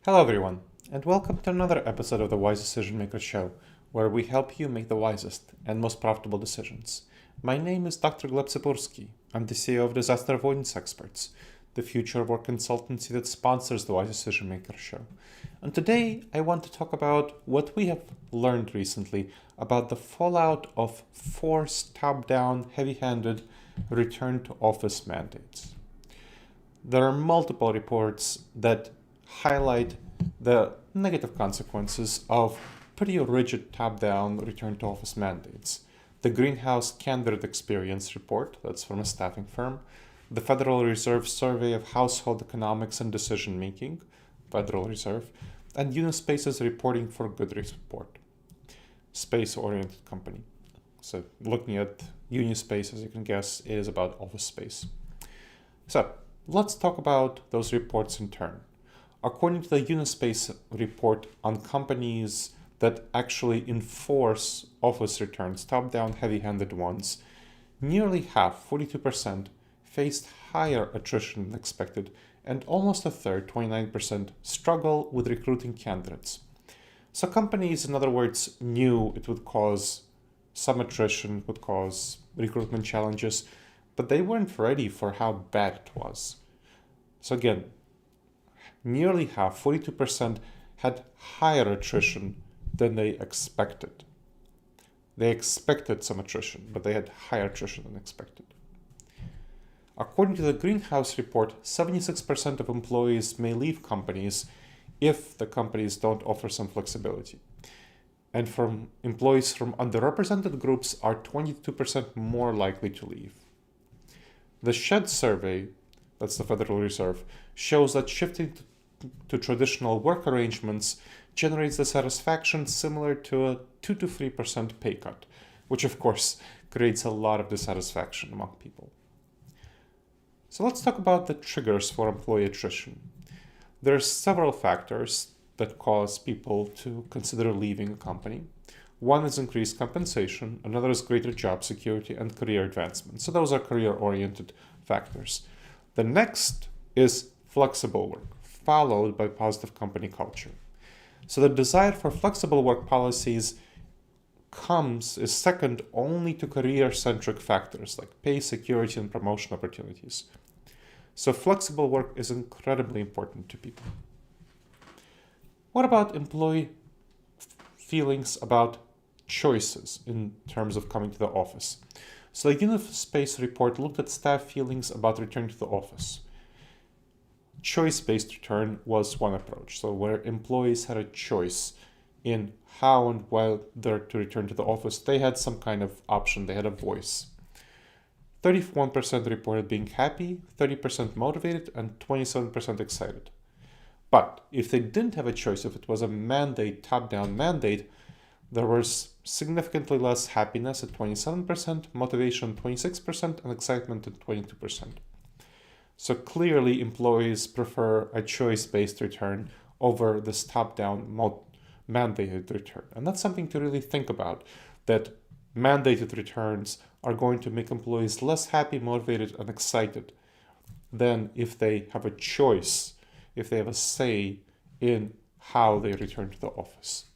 Hello everyone, and welcome to another episode of the Wise Decision Maker Show, where we help you make the wisest and most profitable decisions. My name is Dr. Gleb Tsipursky. I'm the CEO of Disaster Avoidance Experts, the future work consultancy that sponsors the Wise Decision Maker Show. And today I want to talk about what we have learned recently about the fallout of forced, top-down, heavy-handed return to office mandates. There are multiple reports that highlight the negative consequences of pretty rigid top-down return to office mandates. The Greenhouse Candidate Experience Report, that's from a staffing firm, the Federal Reserve Survey of Household Economics and Decision Making, Federal Reserve, and Unispace's Reporting for Good Report, space-oriented company. So looking at Unispace, as you can guess, it is about office space. So let's talk about those reports in turn. According to the Unispace report on companies that actually enforce office returns, top-down, heavy-handed ones, nearly half, 42%, faced higher attrition than expected, and almost a third, 29%, struggle with recruiting candidates. So companies, in other words, knew it would cause some attrition, would cause recruitment challenges, but they weren't ready for how bad it was. So again, nearly half, 42%, had higher attrition than they expected. They expected some attrition, but they had higher attrition than expected. According to the Greenhouse report, 76% of employees may leave companies if the companies don't offer some flexibility. And from employees from underrepresented groups are 22% more likely to leave. The SHED survey, that's the Federal Reserve, shows that shifting to traditional work arrangements generates the satisfaction similar to a 2 to 3% pay cut, which of course creates a lot of dissatisfaction among people. So let's talk about the triggers for employee attrition. There are several factors that cause people to consider leaving a company. One is increased compensation, another is greater job security and career advancement. So those are career-oriented factors. The next is flexible work, followed by positive company culture. So the desire for flexible work policies is second only to career-centric factors like pay, security, and promotion opportunities. So flexible work is incredibly important to people. What about employee feelings about choices in terms of coming to the office? So the Unispace report looked at staff feelings about returning to the office. Choice-based return was one approach, so where employees had a choice in how and whether to return to the office. They had some kind of option, they had a voice. 31% reported being happy, 30% motivated, and 27% excited. But if they didn't have a choice, if it was a mandate, top-down mandate, there was significantly less happiness at 27%, motivation 26%, and excitement at 22%. So clearly employees prefer a choice-based return over this top-down mandated return. And that's something to really think about, that mandated returns are going to make employees less happy, motivated, and excited than if they have a choice, if they have a say in how they return to the office.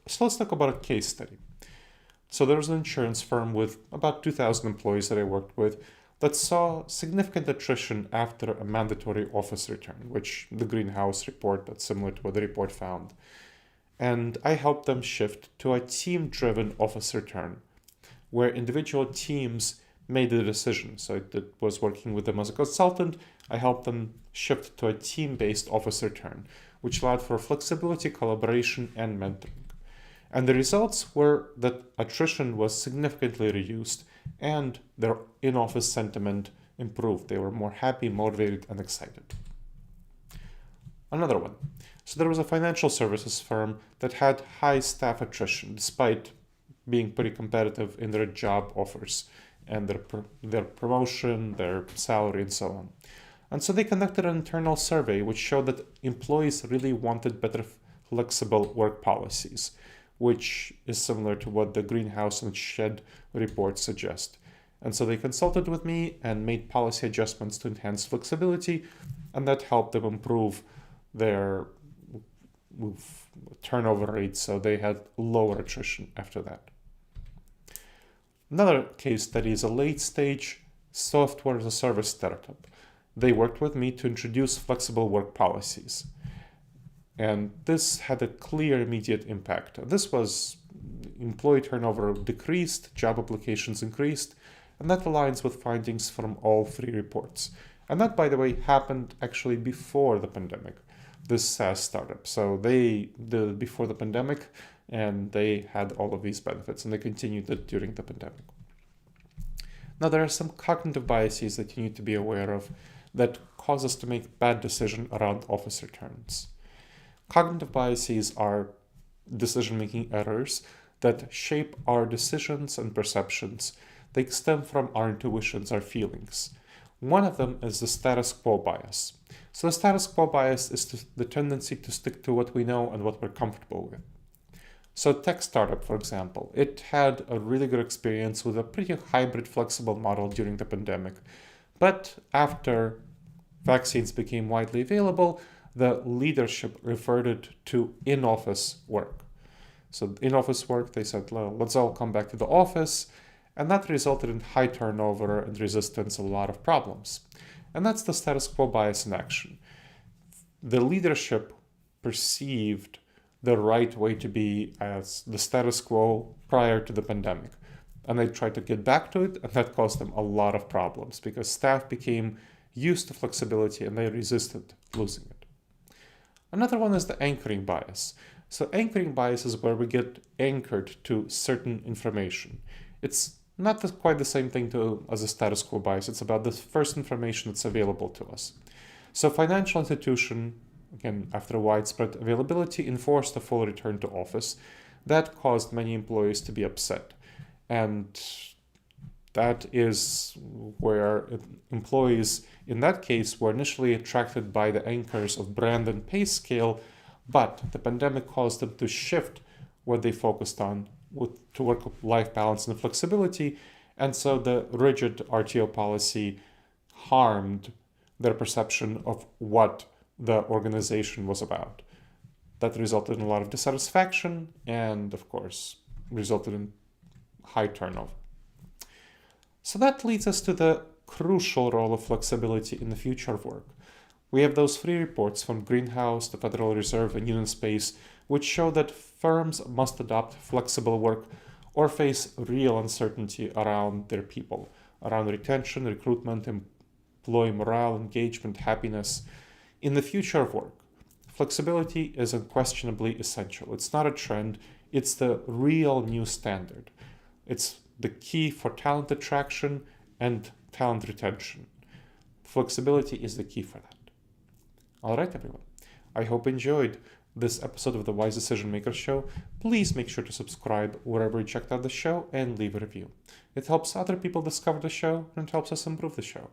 So let's talk about a case study. So there was an insurance firm with about 2,000 employees that I worked with that saw significant attrition after a mandatory office return, which the Greenhouse report, that's similar to what the report found. And I helped them shift to a team-driven office return, where individual teams made the decision. So I was working with them as a consultant. I helped them shift to a team-based office return, which allowed for flexibility, collaboration, and mentoring. And the results were that attrition was significantly reduced and their in-office sentiment improved. They were more happy, motivated, and excited. Another one. So there was a financial services firm that had high staff attrition despite being pretty competitive in their job offers and their promotion, their salary, and so on. And so they conducted an internal survey which showed that employees really wanted better flexible work policies, which is similar to what the Greenhouse and SHED reports suggest. And so they consulted with me and made policy adjustments to enhance flexibility, and that helped them improve their turnover rate, so they had lower attrition after that. Another case study is a late-stage software as a service startup. They worked with me to introduce flexible work policies. And this had a clear immediate impact. This was employee turnover decreased, job applications increased, and that aligns with findings from all 3 reports. And that, by the way, happened actually before the pandemic, this SaaS startup. So they did it before the pandemic, and they had all of these benefits, and they continued it during the pandemic. Now, there are some cognitive biases that you need to be aware of that cause us to make bad decisions around office returns. Cognitive biases are decision-making errors that shape our decisions and perceptions. They stem from our intuitions, our feelings. One of them is the status quo bias. So the status quo bias is the tendency to stick to what we know and what we're comfortable with. So tech startup, for example, it had a really good experience with a pretty hybrid, flexible model during the pandemic. But after vaccines became widely available, the leadership reverted to in-office work. So in-office work, they said, let's all come back to the office. And that resulted in high turnover and resistance, a lot of problems. And that's the status quo bias in action. The leadership perceived the right way to be as the status quo prior to the pandemic. And they tried to get back to it, and that caused them a lot of problems because staff became used to flexibility and they resisted losing it. Another one is the anchoring bias. So anchoring bias is where we get anchored to certain information. It's not quite the same thing as a status quo bias. It's about the first information that's available to us. So financial institution, again, after widespread availability, enforced a full return to office. That caused many employees to be upset. And that is where employees, in that case, were initially attracted by the anchors of brand and pay scale, but the pandemic caused them to shift what they focused on to work-life balance and flexibility. And so the rigid RTO policy harmed their perception of what the organization was about. That resulted in a lot of dissatisfaction and, of course, resulted in high turnover. So that leads us to the crucial role of flexibility in the future of work. We have those 3 reports from Greenhouse, the Federal Reserve, and Union Space, which show that firms must adopt flexible work or face real uncertainty around their people, around retention, recruitment, employee morale, engagement, happiness. In the future of work, flexibility is unquestionably essential. It's not a trend, it's the real new standard. It's the key for talent attraction and talent retention. Flexibility is the key for that. All right, everyone. I hope you enjoyed this episode of the Wise Decision Maker Show. Please make sure to subscribe wherever you checked out the show and leave a review. It helps other people discover the show and it helps us improve the show.